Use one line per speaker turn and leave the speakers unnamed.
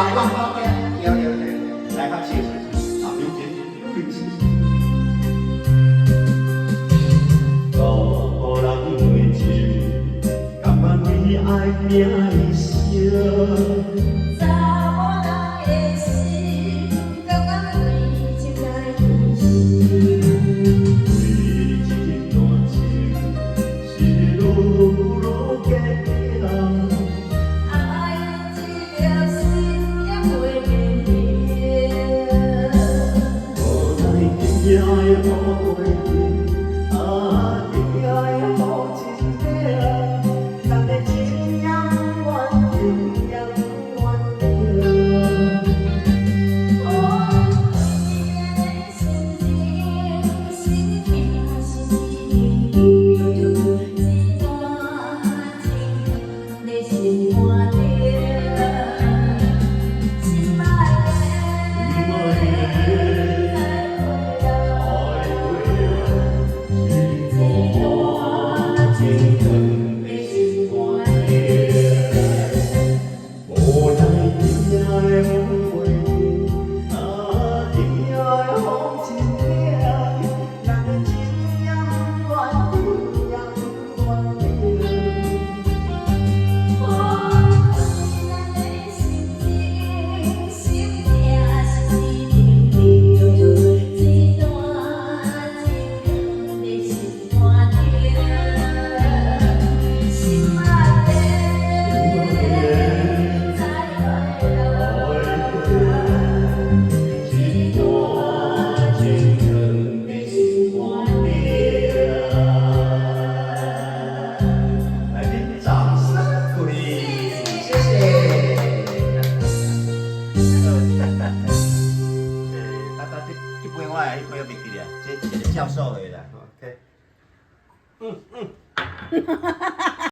哇，有，来拍手，啊，有钱有零钱。做好人的情，甘愿为爱拼一生。
查某人的心，甘愿为情来牺牲。
为这段情，是路路结冰。
爱这条心也袂变平。
无奈今夜的雨袂停，啊，今夜的雨真冷，咱的情永远永远永远冷。
哦，你的心情，心痛是一场，一段情在心肝顶，心爱
我袂记咧，这一个教授的啦，OK。